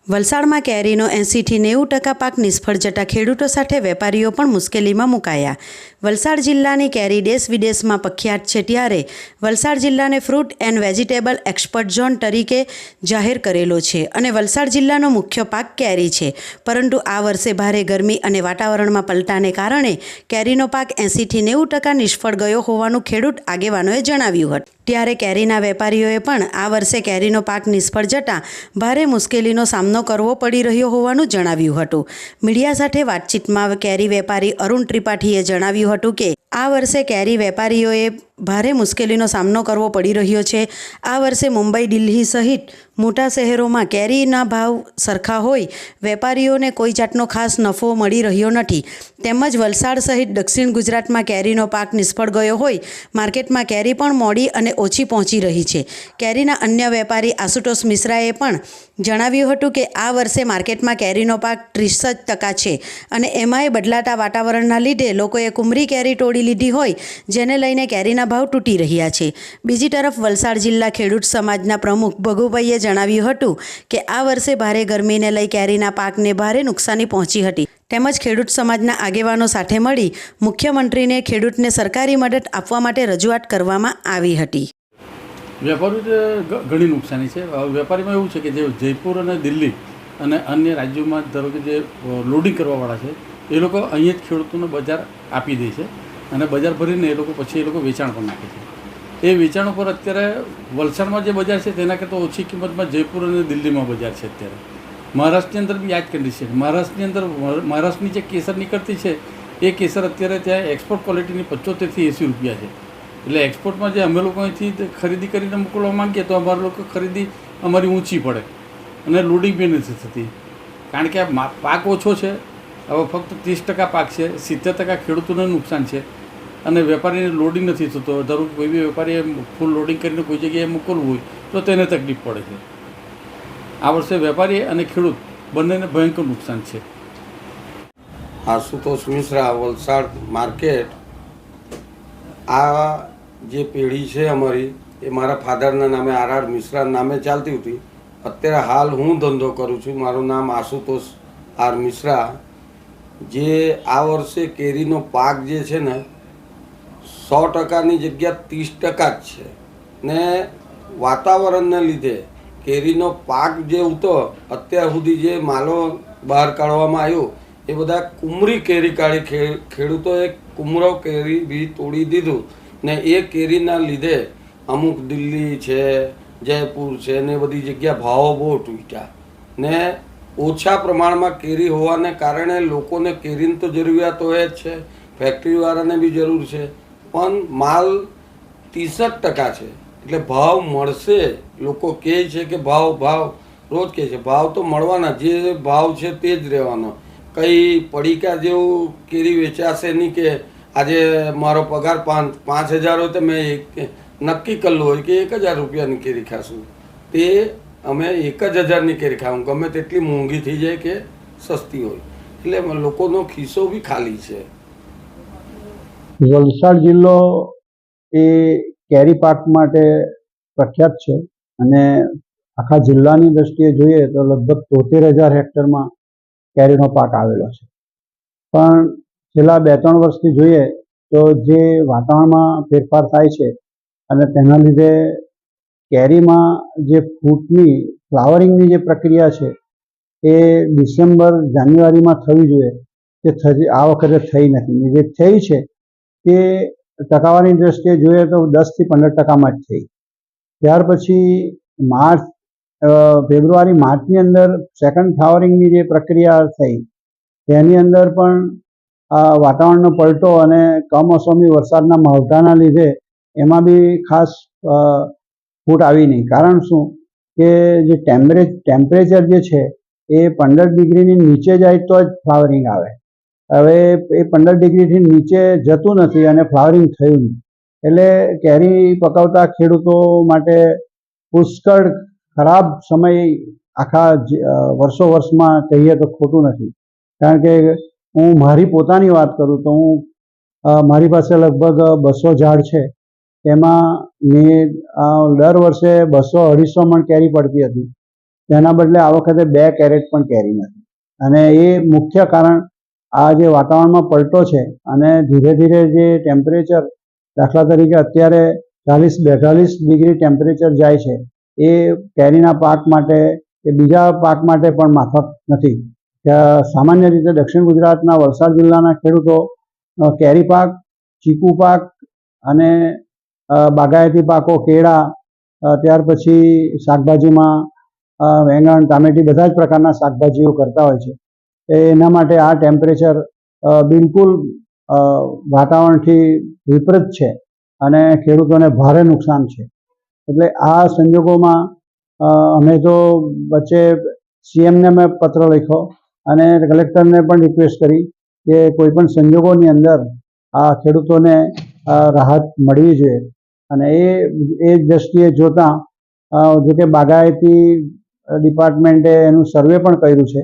વલસાડમાં કેરીનો 80થી 90% પાક નિષ્ફળ જતા ખેડૂતો સાથે વેપારીઓ પણ મુશ્કેલીમાં મુકાયા। વલસાડ જિલ્લાની કેરી દેશ વિદેશમાં પ્રખ્યાત છે, ત્યારે વલસાડ જિલ્લાને fruit and vegetable expert zone તરીકે જાહેર કરેલો છે અને વલસાડ જિલ્લાનો મુખ્ય પાક કેરી છે। પરંતુ આ વર્ષે ભારે ગરમી અને વાતાવરણમાં પલટાને કારણે કેરીનો પાક 80થી 90% નિષ્ફળ ગયો હોવાનું ખેડૂત આગેવાનોએ જણાવ્યું હતું। ત્યારે કેરીના વેપારીઓએ પણ આ વર્ષે કેરીનો પાક નિષ્ફળ જતાં ભારે મુશ્કેલીનો સામનો કરવો પડી રહ્યો હોવાનું જણાવ્યું હતું। મીડિયા સાથે વાતચીતમાં કેરી વેપારી અરુણ ત્રિપાઠીએ જણાવ્યું હતું કે આ વર્ષે કેરી વેપારીઓએ ભારે મુશ્કેલીનો સામનો કરવો પડી રહ્યો છે। આ વર્ષે મુંબઈ, દિલ્હી સહિત મોટા શહેરોમાં કેરીના ભાવ સરખા હોય વેપારીઓને કોઈ જાતનો ખાસ નફો મળી રહ્યો નથી। તેમજ વલસાડ સહિત દક્ષિણ ગુજરાતમાં કેરીનો પાક નિષ્ફળ ગયો હોય માર્કેટમાં કેરી પણ મોડી અને ઓછી પહોંચી રહી છે। કેરીના અન્ય વેપારી આશુતોષ મિશ્રાએ પણ જણાવ્યું હતું કે આ વર્ષે માર્કેટમાં કેરીનો પાક 30% છે અને એમાંય બદલાતા વાતાવરણના લીધે લોકોએ કુમરી કેરી તોડી લીધી હોય, જેને લઈને કેરીના ભાવ તૂટી રહ્યા છે। બીજી તરફ વલસાડ જિલ્લા ખેડૂત સમાજના પ્રમુખ ભગુભાઈએ જણાવ્યું હતું કે આ વર્ષે ભારે ગરમીને લઈ કેરીના પાકને ભારે નુકસાની પહોંચી હતી। તેમજ ખેડૂત સમાજના આગેવાનો સાથે મળી મુખ્યમંત્રીને ખેડૂતને સરકારી મદદ આપવા માટે રજૂઆત કરવામાં આવી હતી। વેપારીઓ ઘણી નુકસાની છે। વેપારીમાં એવું છે કે જે જયપુર અને દિલ્હી અને અન્ય રાજ્યોમાં ધારો કે જે લોડિંગ કરવાવાળા છે એ લોકો અહીંયા જ ખેડૂતોને બજાર આપી દે છે અને બજાર ભરીને એ લોકો પછી વેચાણ પણ નાખે છે। એ વેચાણ ઉપર અત્યારે વલસાડમાં જે બજાર છે તેના કરતાં ઓછી કિંમતમાં જયપુર અને દિલ્હીમાં બજાર છે। અત્યારે મહારાષ્ટ્રની અંદર બી આ જ કન્ડિશન છે। મહારાષ્ટ્રની જે કેસર નીકળતી છે એ કેસર અત્યારે ત્યાં એક્સપોર્ટ ક્વોલિટીની 75 થી 80 રૂપિયા છે। એટલે એક્સપોર્ટમાં જે અમે લોકો અહીંથી ખરીદી કરીને મોકલવા માંગીએ તો અમારા લોકો ખરીદી અમારી ઊંચી પડે અને લોડિંગ બી નથી થતી, કારણ કે આ પાક ઓછો છે। હવે ફક્ત 30% પાક છે, 70% ખેડૂતોને નુકસાન છે અને વેપારીને લોડિંગ નથી થતો। ધારો કે કોઈ બી વેપારીએ ફૂલ લોડિંગ કરીને કોઈ જગ્યાએ મોકલવું હોય તો તેને તકલીફ પડે છે। આ વર્ષે વેપારી અને ખેડૂત બંનેને ભયંકર નુકસાન છે। આશુતોષ મિશ્રા, વલસાડ માર્કેટ। આ જે પેઢી છે અમારી એ મારા ફાધરના નામે આર મિશ્રા નામે ચાલતી હતી। અત્યારે હાલ હું ધંધો કરું છું, મારું નામ આશુતોષ આર મિશ્રા। જે આ વર્ષે કેરીનો પાક જે છે ને 100%ની જગ્યા 30% જ છે ને વાતાવરણને લીધે કેરીનો પાક જે ઉતો અત્યાર સુધી જે માલો બહાર કાઢવામાં આવ્યો એ બધા કુમરી કેરી કાઢી ખેડૂતોએ કુમરો કેરી બી તોડી દીધું ને એ કેરીના લીધે અમુક દિલ્હી છે, જયપુર છે ને બધી જગ્યા ભાવો બહુ તૂટ્યા ને ઓછા પ્રમાણમાં કેરી હોવાને કારણે લોકોને કેરીની તો જરૂરિયાત હોય જ છે, ફેક્ટરીવાળાને બી જરૂર છે, પણ માલ 30% છે એટલે ભાવ મળશે। લોકો કહે છે કે ભાવ રોજ કહે છે, ભાવ તો મળવાના, જે ભાવ છે તે જ રહેવાનો। કંઈ પડીકા જેવું કેરી વેચાશે નહીં કે આજે મારો પગાર 5,000 હોય તો મેં નક્કી કરેલું હોય કે 1,000 રૂપિયાની કેરી ખાશું, તે અમે 1,000ની કેરી ખાવું, ગમે તેટલી મોંઘી થઈ જાય કે સસ્તી હોય, એટલે લોકોનો ખિસ્સો બી ખાલી છે। વલસાડ જિલ્લો એ કેરી પાક માટે પ્રખ્યાત છે અને આખા જિલ્લાની દ્રષ્ટિએ જોઈએ તો લગભગ 73,000 હેક્ટરમાં કેરીનો પાક આવેલો છે। પણ છેલ્લા 2-3 વર્ષથી જોઈએ તો જે વાતાવરણમાં ફેરફાર થાય છે અને તેના લીધે કેરીમાં જે ફ્રૂટની ફ્લાવરિંગની જે પ્રક્રિયા છે એ ડિસેમ્બર જાન્યુઆરીમાં થવી જોઈએ તે આ વખતે થઈ નથી। જે થઈ છે તે ટકાવારીની દ્રષ્ટિએ જોઈએ તો 10 થી 15%માં જ થઈ। ત્યાર પછી ફેબ્રુઆરી માર્ચની અંદર સેકન્ડ ફ્લાવરિંગની જે પ્રક્રિયા થઈ તેની અંદર પણ વાતાવરણનો પલટો અને કમોસમી વરસાદના માવઠાના લીધે એમાં બી ખાસ ફૂટ આવી નહીં। કારણ શું કે જે ટેમ્પરેચર જે છે એ 15 ડિગ્રીની નીચે જાય તો જ ફ્લાવરિંગ આવે। હવે એ 15 ડિગ્રીથી નીચે જતું નથી અને ફ્લાવરિંગ થયું નહીં, એટલે કેરી પકવતા ખેડૂતો માટે પુષ્કળ ખરાબ સમય આખા વર્ષોમાં કહીએ તો ખોટું નથી। કારણ કે હું મારી પોતાની વાત કરું તો મારી પાસે લગભગ 200 ઝાડ છે, તેમાં મેં દર વર્ષે 200-250 મણ કેરી પડતી હતી। તેના બદલે આ વખતે 2 કેરેટ પણ કેરી નથી. અને એ મુખ્ય કારણ આ જે વાતાવરણમાં પલટો છે અને ધીરે ધીરે જે ટેમ્પરેચર, દાખલા તરીકે અત્યારે 40-42 ડિગ્રી ટેમ્પરેચર જાય છે, એ કેરીના પાક માટે કે બીજા પાક માટે પણ માફક નથી. સામાન્ય રીતે દક્ષિણ ગુજરાતના વલસાડ જિલ્લાના ખેડૂતો કેરી પાક, ચીકુ પાક અને બાગાયતી પાકો, કેળા, ત્યાર પછી શાકભાજીમાં વેંગણ, ટામેટી બધા જ પ્રકારના શાકભાજીઓ કરતા હોય છે. એના માટે આ ટેમ્પરેચર બિલકુલ વાતાવરણથી વિપરીત છે અને ખેડૂતોને ભારે નુકસાન છે. એટલે આ સંજોગોમાં અમે તો વચ્ચે સીએમને મેં પત્ર લખ્યો અને કલેક્ટરને પણ રિક્વેસ્ટ કરી કે કોઈ પણ સંજોગોની અંદર આ ખેડૂતોને રાહત મળવી જોઈએ. અને એ દ્રષ્ટિએ જોતાં જોકે બાગાયતી ડિપાર્ટમેન્ટે એનું સર્વે પણ કર્યું છે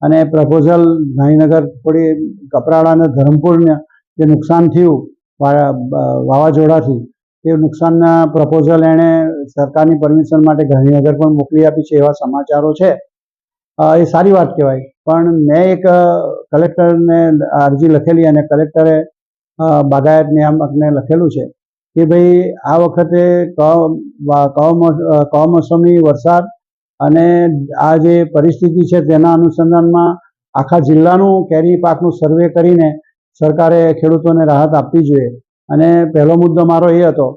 અને પ્રપોઝલ ગાંધીનગર, થોડી કપરાડા અને ધરમપુરને જે નુકસાન થયું વાવાઝોડાથી, એ નુકસાનના પ્રપોઝલ એણે સરકારની પરમિશન માટે ગાંધીનગર પણ મોકલી આપી છે, એવા સમાચારો છે. એ સારી વાત કહેવાય. પણ મેં એક કલેક્ટરને અરજી લખેલી અને કલેક્ટરે બાગાયત નિયામકને લખેલું છે કે ભાઈ આ વખતે કમોસમી વરસાદ અને આ જે પરિસ્થિતિ છે તેના અનુસંધાનમાં આખા જિલ્લાનું કેરી પાકનું સર્વે કરીને સરકારે ખેડૂતોને રાહત આપવી જોઈએ. અને પહેલો મુદ્દો મારો એ હતો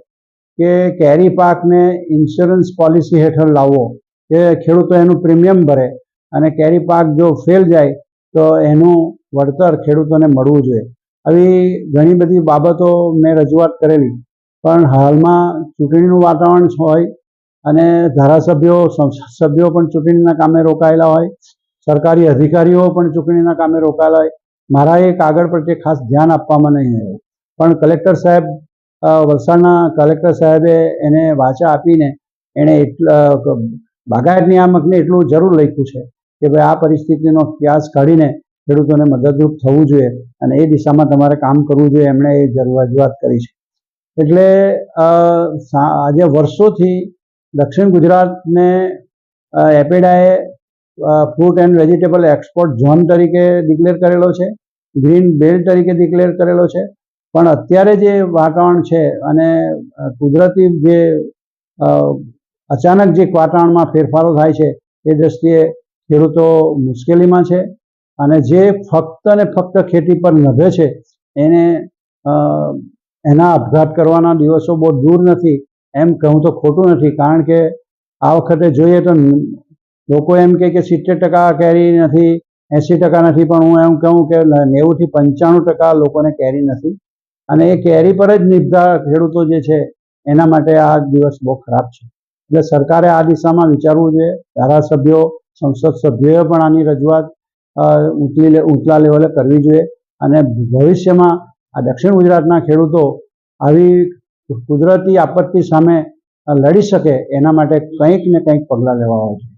કે કેરી પાકને ઇન્સ્યોરન્સ પોલિસી હેઠળ લાવવો, કે ખેડૂતો એનું પ્રીમિયમ ભરે અને કેરી પાક જો ફેલ જાય તો એનું વળતર ખેડૂતોને મળવું જોઈએ. આવી ઘણી બધી બાબતો મેં રજૂઆત કરેલી, પણ હાલમાં ચૂંટણીનું વાતાવરણ હોય અને ધારાસભ્યો, સંસદ સભ્યો પણ ચૂંટણીના કામે રોકાયેલા હોય, સરકારી અધિકારીઓ પણ ચૂંટણીના કામે રોકાયેલા હોય. મારા એ કાગળ પ્રત્યે ખાસ ધ્યાન આપવામાં નહીં આવ્યું. પણ કલેક્ટર સાહેબ, વલસાડના કલેક્ટર સાહેબે એને વાચા આપીને એણે બાગાયત નિયામકને એટલું જરૂર લખ્યું છે કે ભાઈ આ પરિસ્થિતિનો ક્યાસ કાઢીને ખેડૂતોને મદદરૂપ થવું જોઈએ અને એ દિશામાં તમારે કામ કરવું જોઈએ. એમણે એ રજૂઆત કરી છે. એટલે આજે વર્ષોથી દક્ષિણ ગુજરાતને એપેડાએ fruit and vegetable export zone તરીકે ડિક્લેર કરેલો છે, ગ્રીન બેલ્ટ તરીકે ડિક્લેર કરેલો છે. પણ અત્યારે જે વાતાવરણ છે અને કુદરતી જે અચાનક જે વાતાવરણમાં ફેરફારો થાય છે, એ દ્રષ્ટિએ ખેડૂતો મુશ્કેલીમાં છે. અને જે ફક્ત ને ફક્ત ખેતી પર નભે છે એને એના આપઘાત કરવાના દિવસો બહુ દૂર નથી એમ કહું તો ખોટું નથી. કારણ કે આ વખતે જોઈએ તો લોકો એમ કહે કે 70% કેરી નથી, 80% નથી, પણ હું એમ કહું કે 90થી 95% લોકોને કેરી નથી. અને એ કેરી પર જ નિર્ભર ખેડૂતો જે છે એના માટે આ દિવસ બહુ ખરાબ છે. એટલે સરકારે આ દિશામાં વિચારવું જોઈએ. ધારાસભ્યો, સંસદ સભ્યોએ પણ આની રજૂઆત ઊંચલા લેવલે કરવી જોઈએ અને ભવિષ્યમાં આ દક્ષિણ ગુજરાતના ખેડૂતો આવી કુદરતી આપત્તિ સામે લડી શકે એના માટે કંઈક ને કંઈક પગલાં લેવા જોઈએ.